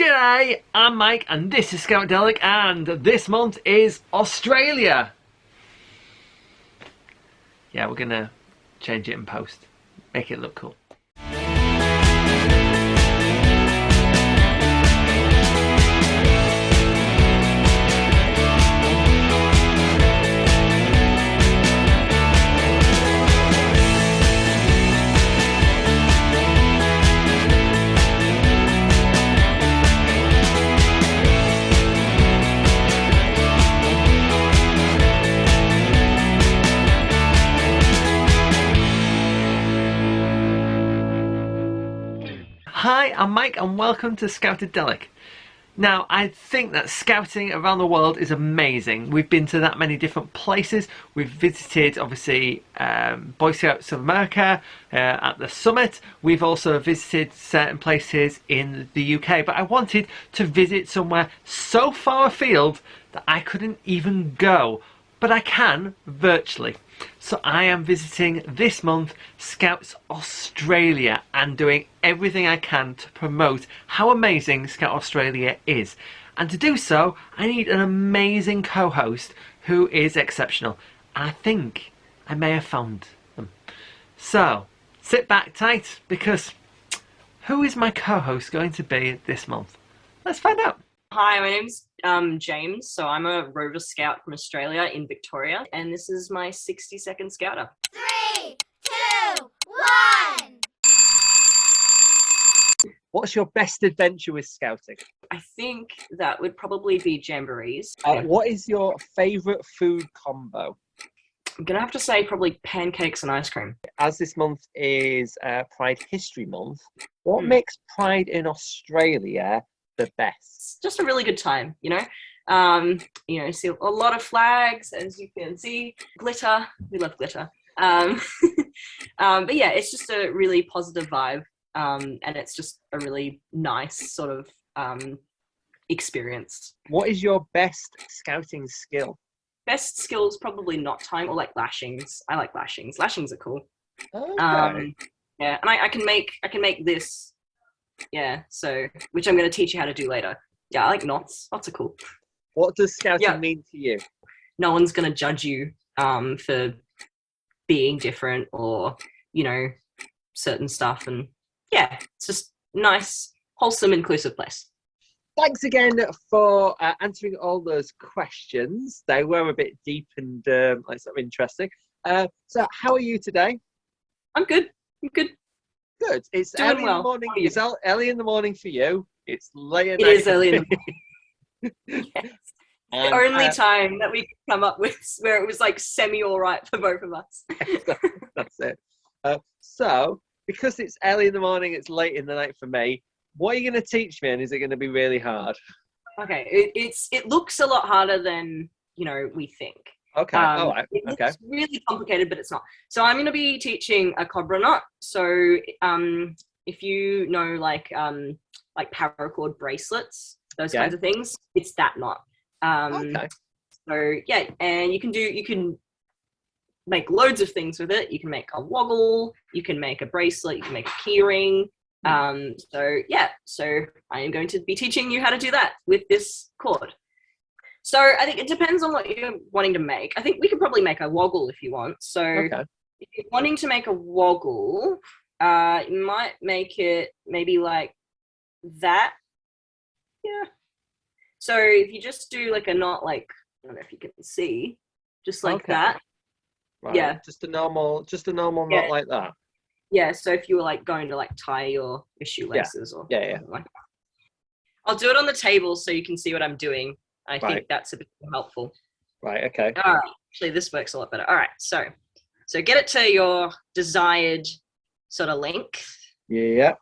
G'day, I'm Mike and this is Scoutadelic, and this month is Australia. Yeah, we're gonna change it in post, make it look cool. Hi, I'm Mike and welcome to Scoutadelic. Now, I think that scouting around the world is amazing. We've been to that many different places. We've visited, obviously, Boy Scouts of America at the summit. We've also visited certain places in the UK, but I wanted to visit somewhere so far afield that I couldn't even go, but I can virtually. So I am visiting this month Scouts Australia and doing everything I can to promote how amazing Scout Australia is. And to do so, I need an amazing co-host who is exceptional. And I think I may have found them. So sit back tight, because who is my co-host going to be this month? Let's find out. Hi, my name's James. So I'm a Rover Scout from Australia in Victoria, and this is my 60-second Scouter. 3, 2, 1. What's your best adventure with scouting? I think that would probably be jamborees. What is your favourite food combo? I'm gonna have to say probably pancakes and ice cream. As this month is Pride History Month, what makes Pride in Australia the best? Just a really good time, you know. See a lot of flags, as you can see, glitter. We love glitter. But yeah, it's just a really positive vibe, and it's just a really nice sort of experience. What is your best scouting skill? Best skills probably knot time or like lashings. I like lashings. Lashings are cool. Okay. Yeah, and I can make this. Yeah, so which I'm going to teach you how to do later. Yeah, I like knots. Knots are cool. What does scouting mean to you? No one's going to judge you for being different or, you know, certain stuff. And yeah, it's just nice, wholesome, inclusive place. Thanks again for answering all those questions. They were a bit deep and sort of interesting. So how are you today? I'm good. I'm good. Good. It's Doing early well. in the morning. It's early in the morning for you. It's late at It night. is early in the morning. Yes. And, The only time that we could come up with where it was like semi all right for both of us. That's it. So, because it's early in the morning, it's late in the night for me. What are you going to teach me, and is it going to be really hard? Okay, it looks a lot harder than, you know, we think. Okay. All right. It Okay. looks really complicated, but it's not. So I'm going to be teaching a Cobra Knot. So if you know like paracord bracelets, those kinds of things, it's that knot. Okay. So yeah, and you can make loads of things with it. You can make a woggle, you can make a bracelet, you can make a key ring. So I am going to be teaching you how to do that with this cord. So I think it depends on what you're wanting to make. I think we could probably make a woggle if you want. So if you're wanting to make a woggle, you might make it maybe like that. Yeah. So if you just do like a knot, like, I don't know if you can see, just like that. Right. Yeah. Just a normal knot like that. Yeah. So if you were like going to like tie your shoelaces or something like that. I'll do it on the table so you can see what I'm doing. I think that's a bit more helpful. Right. Okay. All right. Actually, this works a lot better. All right. So get it to your desired sort of length. Yeah.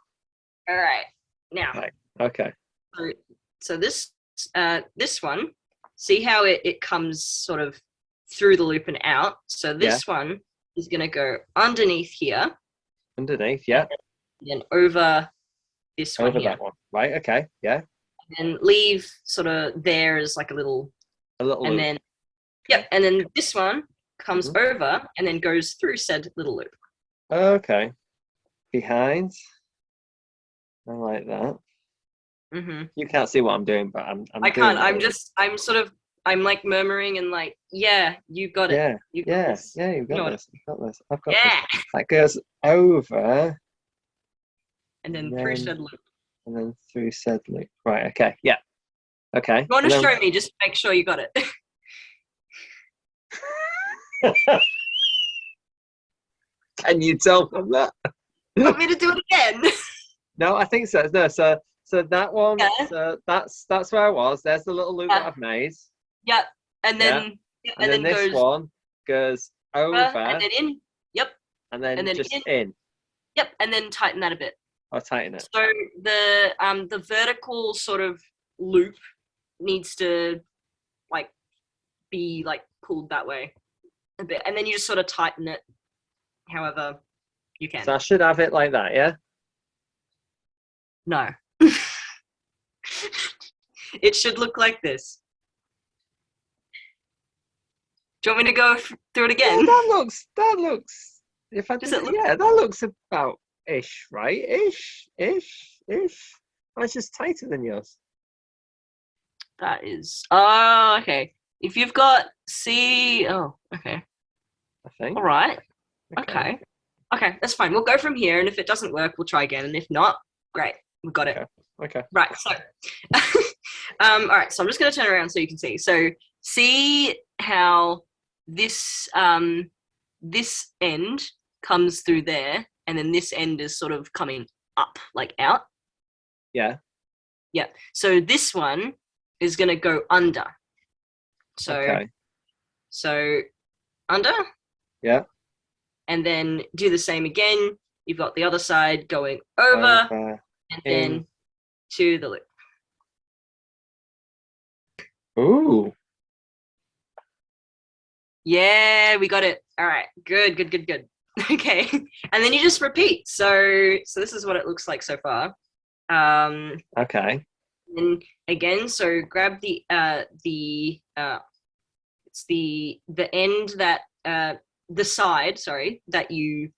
All right. Now. Right. Okay. So this one, see how it comes sort of through the loop and out. So this one is going to go underneath here. Underneath, yeah. And then over this one over here. That one. Right. Okay. Yeah. And leave sort of there as like a little and loop. Then and then this one comes over and then goes through said little loop. Okay. Behind. I like that. Mm-hmm. You can't see what I'm doing, but I'm I doing can't. it. I'm like murmuring and like, yeah, you got it. Yeah, You got yeah, this. yeah, you've You know got what? this. You've got this. I've got Yeah. this. That goes over And then and through then said loop. and then through said loop. Right, okay, yeah. Okay. You want And to then show me, just make sure you got it. can you tell from that? Want me to do it again? No, I think so. No, so that one, Yeah. so that's where I was. There's the little loop that Yeah. I've made. Yep. And Yeah. then And then this goes one goes over and then in. Yep. and then and then just in. in. Yep. And then tighten that a bit. I'll tighten it. So the vertical sort of loop needs to like be like pulled that way a bit, and then you just sort of tighten it however you can. So I should have it like that, yeah? No. It should look like this. Do you want me to go through it Yeah, again? that looks if I Does did it it, look- yeah, that looks about ish, right? Ish. Mine's just tighter than yours. That is. Oh, okay. If you've got C. Oh, okay. I think. All right. Okay. Okay, that's fine. We'll go from here, and if it doesn't work, we'll try again. And if not, great, we've got it. Okay. Right. So, all right. So I'm just going to turn around so you can see. So see how this this end comes through there, and then this end is sort of coming up, like out. Yeah. Yeah. So this one is going to go under. So Okay. so under. Yeah. And then do the same again. You've got the other side going over and in. then to the loop. Ooh. Yeah, we got it. All right, good. Okay, and then you just repeat. So this is what it looks like so far. Okay. And again, so grab the it's the end that the side, sorry, that you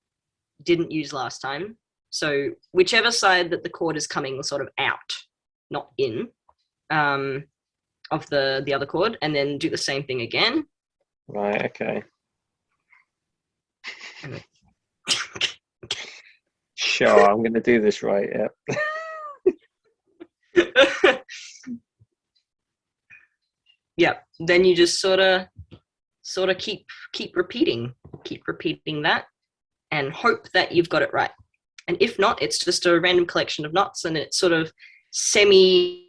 didn't use last time. So whichever side that the cord is coming sort of out, not in, of the other cord, and then do the same thing again. Right, okay. Sure, I'm going to do this right, yeah. Yeah, then you just sort of keep repeating that and hope that you've got it right. And if not, it's just a random collection of knots, and it sort of semi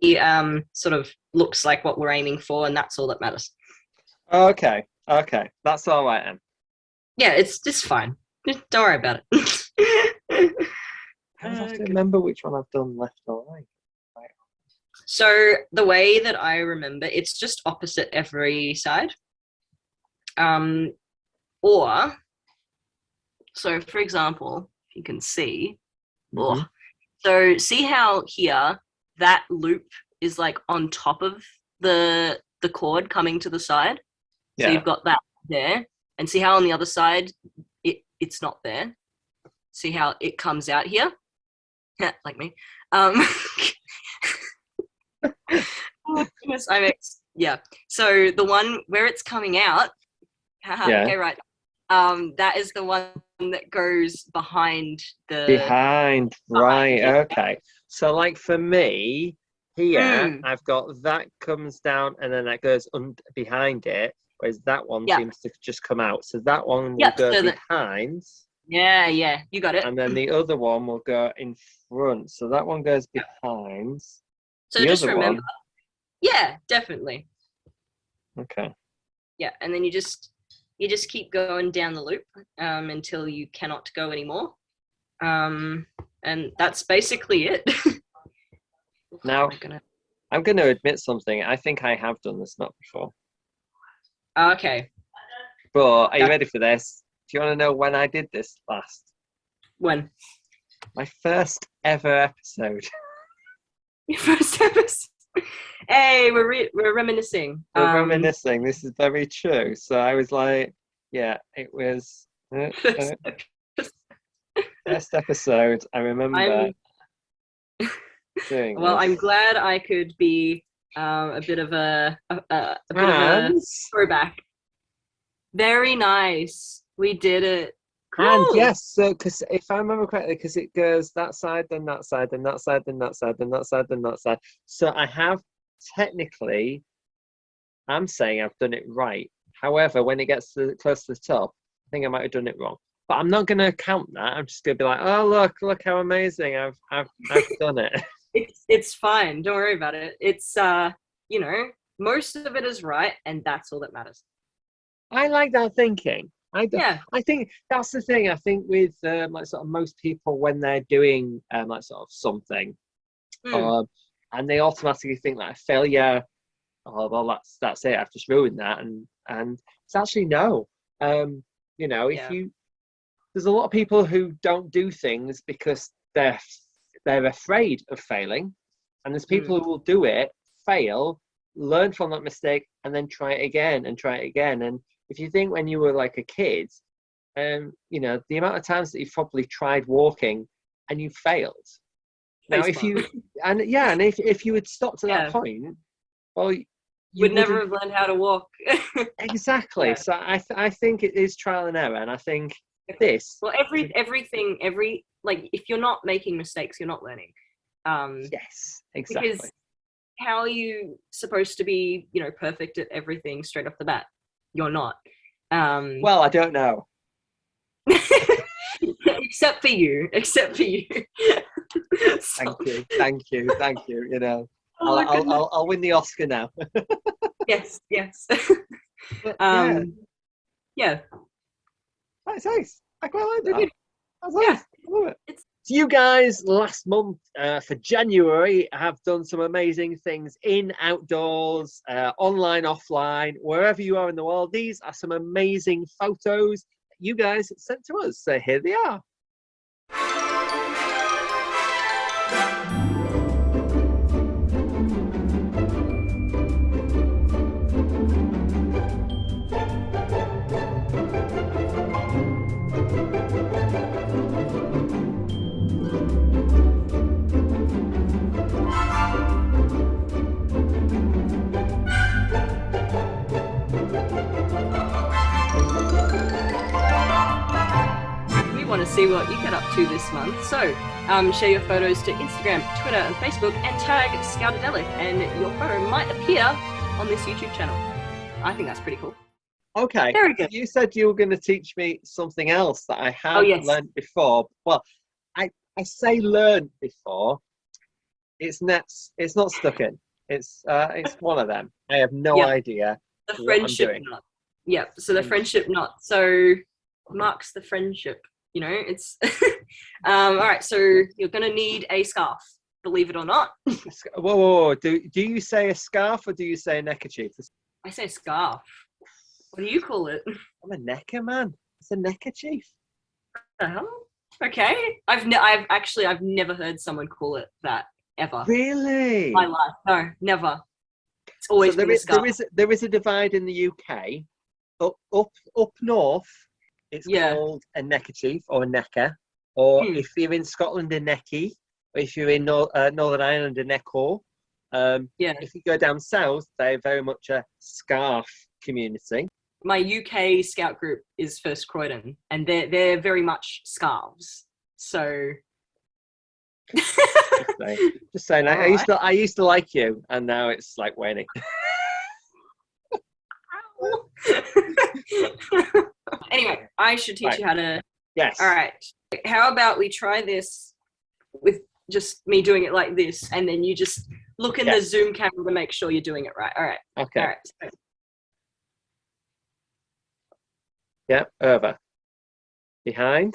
sort of looks like what we're aiming for, and that's all that matters. Okay, that's all right then. Yeah, it's fine. Don't worry about it. I have to remember which one I've done left or right. So the way that I remember, it's just opposite every side. Or, so for example, if you can see, so see how here that loop is like on top of the cord coming to the side. Yeah. So you've got that there, and see how on the other side it's not there. See how it comes out here, like me. Oh, goodness, yeah. So the one where it's coming out, Yeah. okay, right. That is the one that goes behind right, okay. So like for me, here I've got that comes down and then that goes behind it, whereas that one seems to just come out. So that one will go behind. Yeah, you got it. And then the other one will go in front. So that one goes behind. So the just other remember. One, yeah, definitely. Okay. Yeah, and then you just keep going down the loop until you cannot go anymore. And that's basically it. Now, I'm going to admit something. I think I have done this knot before. Okay. But are you ready for this? Do you want to know when I did this last? When? My first ever episode. Your first episode? Hey, we're reminiscing. We're reminiscing. This is very true. So I was like, yeah, it was first episode. I remember. Well, I'm glad I could be a bit of a throwback. Very nice. We did it. Cool. And yes, because if I remember correctly, because it goes that side, then that side, then that side, then that side, then that side, then that side. So I have technically, I'm saying I've done it right. However, when it gets close to the top, I think I might have done it wrong. But I'm not going to count that. I'm just going to be like, oh look how amazing I've done it. It's fine. Don't worry about it. It's most of it is right, and that's all that matters. I like that thinking. I think that's the thing. I think with like sort of most people when they're doing like sort of something, and they automatically think like failure. Oh well, that's it. I've just ruined that, and it's actually no. If there's a lot of people who don't do things because they're afraid of failing, and there's people who will do it, fail, learn from that mistake, and then try it again and try it again. And if you think when you were like a kid, the amount of times that you've probably tried walking and you failed. Now, if you had stopped at that point, well, you would never have learned how to walk. Exactly. Yeah. So I think it is trial and error, and I think this. Well, everything, if you're not making mistakes, you're not learning. Yes, exactly. Because how are you supposed to be, perfect at everything straight off the bat? You're not. Well, I don't know. Except for you. Thank you. I'll win the Oscar now. Yes. But, yeah. That's nice. I quite like that. That's nice. Yeah. I love it. So you guys last month for January have done some amazing things in outdoors, online, offline, wherever you are in the world. These are some amazing photos that you guys sent to us. So here they are. To see what you get up to this month, so share your photos to Instagram, Twitter and Facebook and tag Scoutadelic, and your photo might appear on this YouTube channel. I think that's pretty cool. Okay, very good. You said you were going to teach me something else that I had learned before. Well, I say learned before. It's not stuck in. It's one of them. I have no idea the friendship knot. Yep. So the friendship knot. So marks the friendship. It's all right. So you're going to need a scarf, believe it or not. Whoa. Do you say a scarf or do you say a neckerchief? I say scarf. What do you call it? I'm a necker man. It's a neckerchief. Okay. I've never heard someone call it that ever. Really? In my life. No, never. It's always been a scarf. There is a divide in the UK. Up north. It's called a neckerchief or a necker, or if you're in Scotland, a necky, or if you're in Northern Ireland, a necko. If you go down south, they're very much a scarf community. My UK scout group is First Croydon, and they're very much scarves. So, just saying, I used to like you, and now it's like waning. Anyway, I should teach you how to. Yes. All right. How about we try this with just me doing it like this, and then you just look in the Zoom camera to make sure you're doing it right. All right. Okay. All right. Yep. Over. Behind.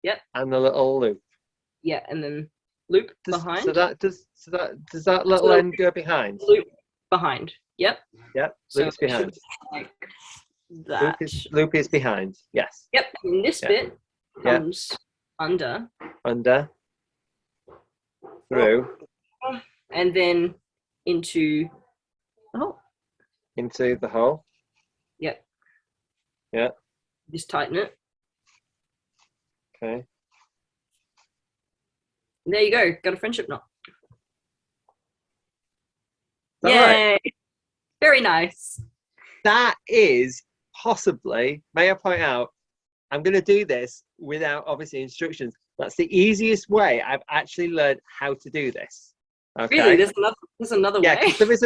Yep. And the little loop. Yeah, and then loop behind. So does that little end go behind? Loop behind. Yep. Yep. Loop's behind. Like that. Loop is behind. Yes. Yep. And this bit comes under. Under. Through. And then into the hole. Into the hole. Yep. Yeah. Just tighten it. Okay. There you go. Got a friendship knot. that right? Yay! Very nice. That is possibly, may I point out, I'm going to do this without obviously instructions. That's the easiest way I've actually learned how to do this. Okay. Really, there's another Yeah, way. because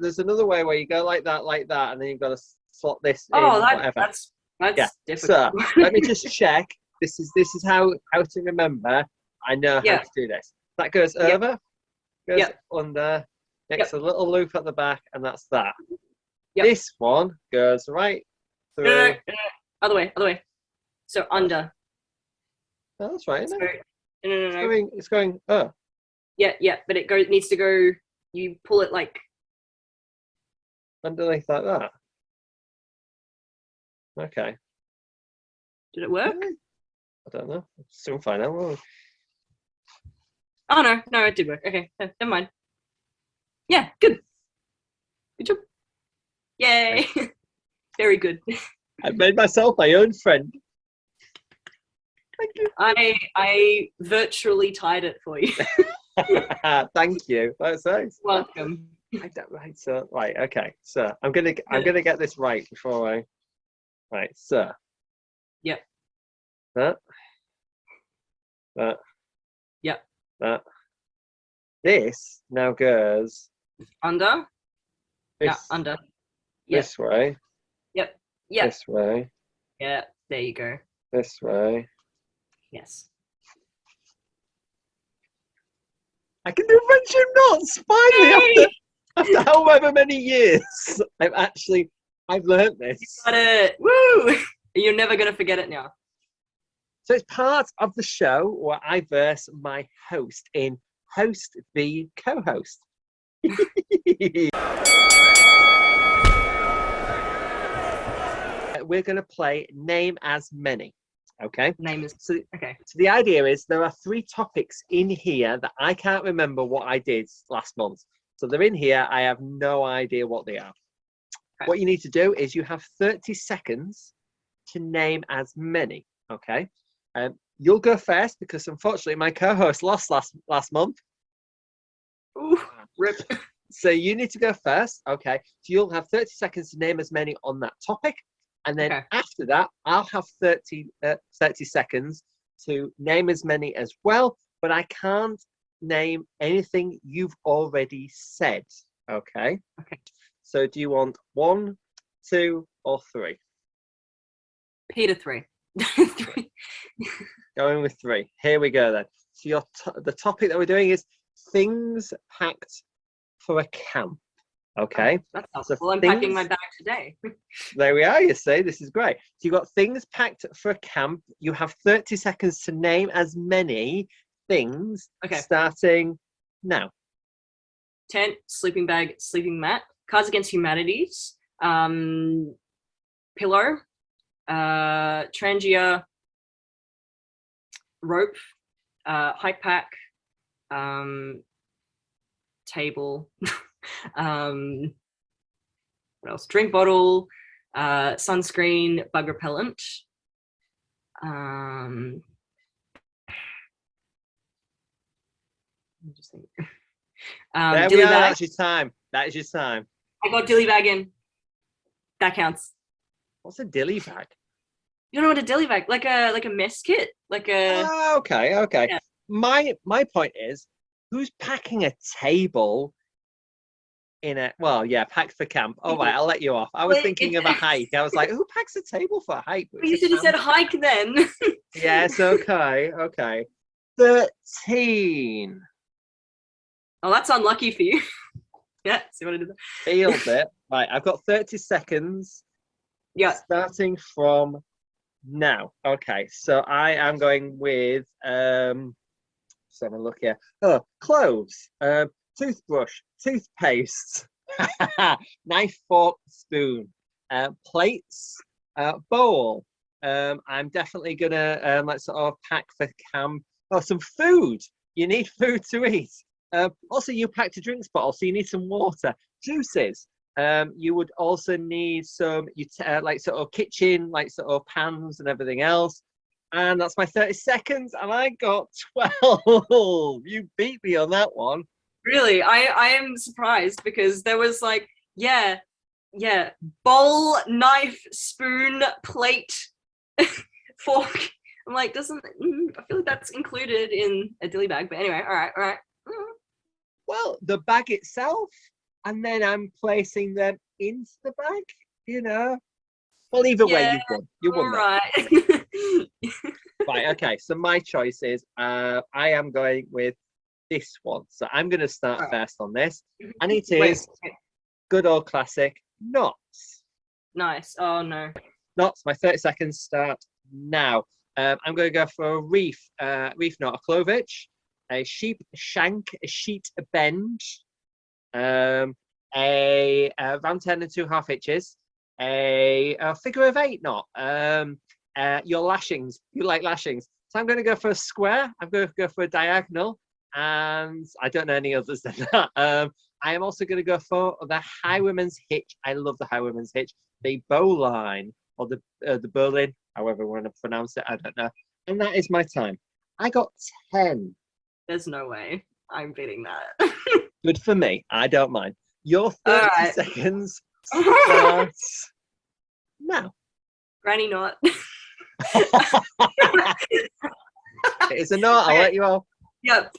there's another way where you go like that, and then you've got to slot this Oh, in, whatever. that's Yeah. difficult. So let me just check. This is how to remember. I know how to do this. That goes over, goes under, makes a little loop at the back, and that's that. Yep. This one goes right through. No. Other way. So under. Oh, that's right, isn't it? No. It's going. Oh, Yeah, but it needs to go. You pull it like underneath like that. Okay. Did it work? I don't know. Soon find out. Won't we? Oh no, it did work. Okay, never mind. Yeah, good job. Yay! Very good. I made myself my own friend. Thank you. I virtually tied it for you. Thank you. That's nice. Welcome. Right, so right, okay. So I'm gonna get this right before I. Right, so. Yep. That. Yep. That. This now goes. Under. This, Under. Yep. This way. Yep. This way. Yeah. There you go. This way. Yes. I can do friendship knots finally after however many years. I've learned this. Got it. Woo! You're never gonna forget it now. So it's part of the show where I verse my host in host v co-host. We're going to play name as many. Okay. Name is okay. So the idea is there are 3 topics in here that I can't remember what I did last month. So they're in here. I have no idea what they are. Okay. What you need to do is you have 30 seconds to name as many. Okay. You'll go first because unfortunately my co-host lost last month. Ooh, rip. So you need to go first. Okay. So you'll have 30 seconds to name as many on that topic. And then after that, I'll have 30 seconds to name as many as well. But I can't name anything you've already said. Okay. Okay. So do you want 1, 2, or 3? Peter 3. 3. Going with 3. Here we go then. So the topic that we're doing is things packed for a camp. Okay. That's helpful. So I'm packing my bag today. There we are, you see. This is great. So you've got things packed for a camp. You have 30 seconds to name as many things starting now. Tent, sleeping bag, sleeping mat, Cards Against Humanities, pillow, Trangia, rope, hike pack, table, what else? Drink bottle, sunscreen, bug repellent. Just think. There we are. That's your time. That is your time. I got dilly bag in. That counts. What's a dilly bag? You don't know what a dilly bag? Like a mess kit? Like a. Oh, okay. Yeah. My point is, who's packing a table in a packed for camp? All right, I'll let you off. I was thinking of a hike. I was like, who packs a table for a hike? But you should have said hike then. Yes, okay. 13. Oh, that's unlucky for you. Yeah, see what I did there? Feels it. Right, I've got 30 seconds. Yeah. Starting from now. Okay, so I am going with just have a look here. Oh, clothes, toothbrush, toothpaste, knife, fork, spoon, plates, bowl. I'm definitely gonna sort of pack for camp. Oh, some food. You need food to eat. Also, you packed a drinks bottle, so you need some water, juices. You would also need some sort of kitchen, sort of pans and everything else. And that's my 30 seconds, and I got 12. You beat me on that one. Really, I am surprised because there was like, yeah, bowl, knife, spoon, plate, fork. I'm like, I feel like that's included in a dilly bag. But anyway, all right. Well, the bag itself, and then I'm placing them into the bag, you know. Well, either way, Yeah, you've won. You won all that. right. Right, okay. So my choice is I am going with this one. So I'm going to start All right. first on this. And it Wait, is good old classic knots. nice. Oh no. Knots, my 30 seconds start now. I'm going to go for a reef knot, a clovage, a sheep shank, a sheet bend, a round 10 and 2/2 inches, a figure of 8 knot, your lashings. You like lashings. So I'm going to go for a square. I'm going to go for a diagonal. And I don't know any others than that. I am also going to go for the high women's hitch. I love the high women's hitch. The bowline or the bowline, however we want to pronounce it. I don't know. And that is my time. I got 10. There's no way I'm beating that. Good for me. I don't mind. Your 30 All right. seconds starts now. Granny knot. It's a knot. I'll Okay. let you off. Yep.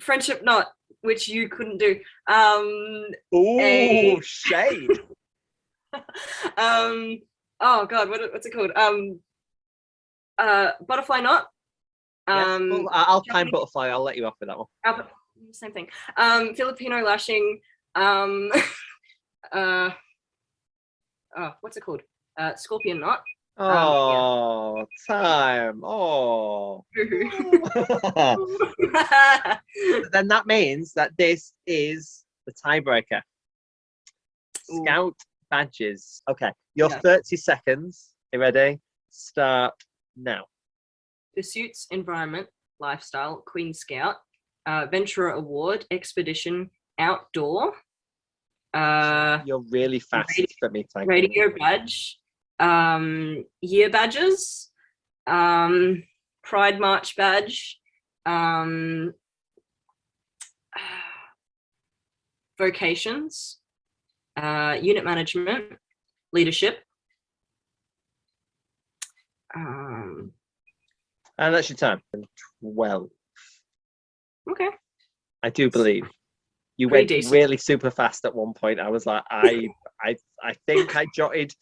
Friendship knot, which you couldn't do. Ooh, shade. Oh god, what's it called? Butterfly knot. Yes, well, Alpine butterfly. I'll let you off with that one. Same thing. Filipino lashing. What's it called? Scorpion knot. Oh, time. Oh. Then that means that this is the tiebreaker. Ooh. Scout badges. Okay, your Yeah. 30 seconds. You ready? Start now. Pursuits, environment, lifestyle, Queen Scout, Venturer Award, expedition, outdoor, You're really fast for me. Thank you. radio badge, year badges, Pride March badge, vocations, unit management, leadership. And that's your time. 12. Okay. I do believe you Pretty went decent. really super fast at one point. I was like, I think I jotted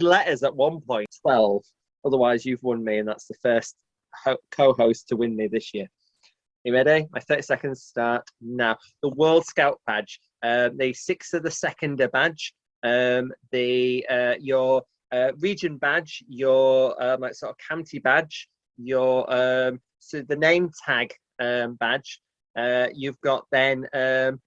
letters at one point. 12. Otherwise, you've won me, and that's the first co-host to win me this year. You ready? My 30 seconds start now. The World Scout badge, the 6 of the Seconder badge, your region badge, your like sort of county badge, your so the name tag badge. You've got then the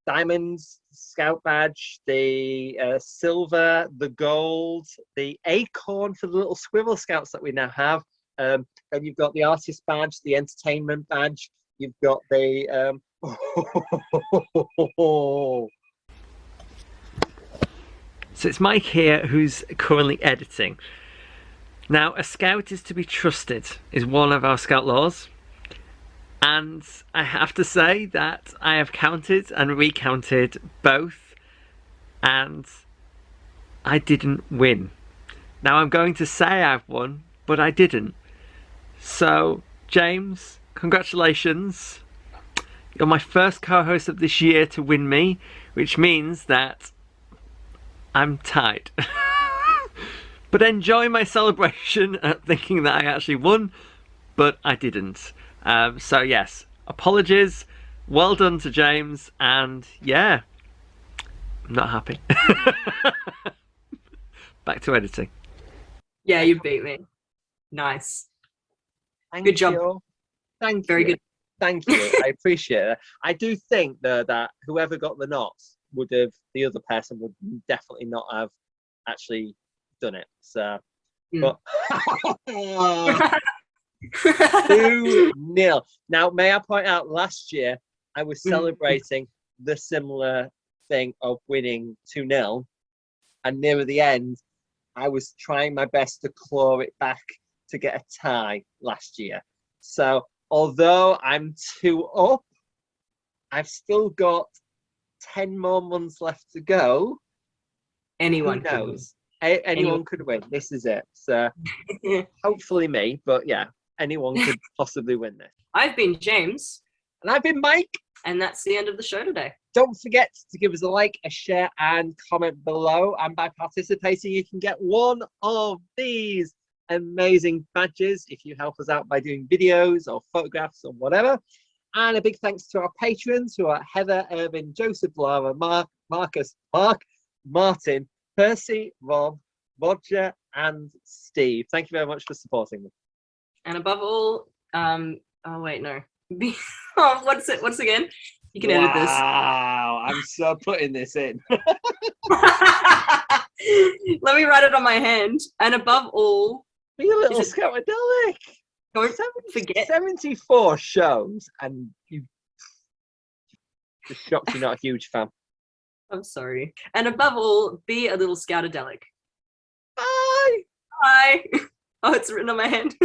diamonds scout badge, the silver, the gold, the acorn for the little swivel scouts that we now have. Then you've got the artist badge, the entertainment badge. You've got the So it's Mike here who's currently editing. Now, a scout is to be trusted is one of our scout laws. And I have to say that I have counted and recounted both, and I didn't win. Now I'm going to say I've won, but I didn't. So, James, congratulations. You're my first co-host of this year to win me, which means that I'm tied. But enjoy my celebration at thinking that I actually won, but I didn't. So yes, apologies. Well done to James, and yeah, I'm not happy. Back to editing. Yeah, you beat me. Nice. Thank Good job. you. Thank Very you. good. Thank you. I appreciate it. I do think though that whoever got the knots would have, the other person would definitely not have actually done it. So, but 2-0. Now, may I point out, last year I was celebrating the similar thing of winning 2-0, and near the end, I was trying my best to claw it back to get a tie last year. So although I'm 2 up, I've still got 10 more months left to go. Anyone Who could win. knows? Anyone could win. This is it. So hopefully me, but yeah, anyone could possibly win this. I've been James, And I've been Mike. and that's the end of the show today. Don't forget to give us a like, a share, and comment below. And by participating, you can get one of these amazing badges if you help us out by doing videos or photographs or whatever. And a big thanks to our patrons who are Heather, Irvin, Joseph, Lara, Mark, Marcus, Mark, Martin, Percy, Rob, Roger, and Steve. Thank you very much for supporting them. And above all, oh wait, no. Oh, what's again? You can edit this. Wow, I'm so putting this in. Let me write it on my hand. And above all, Be a little Is it- Scoutadelic. don't forget. 74 shows, and you just shocked you're not a huge fan. I'm sorry. And above all, be a little Scoutadelic. Bye. Bye. Oh, it's written on my hand.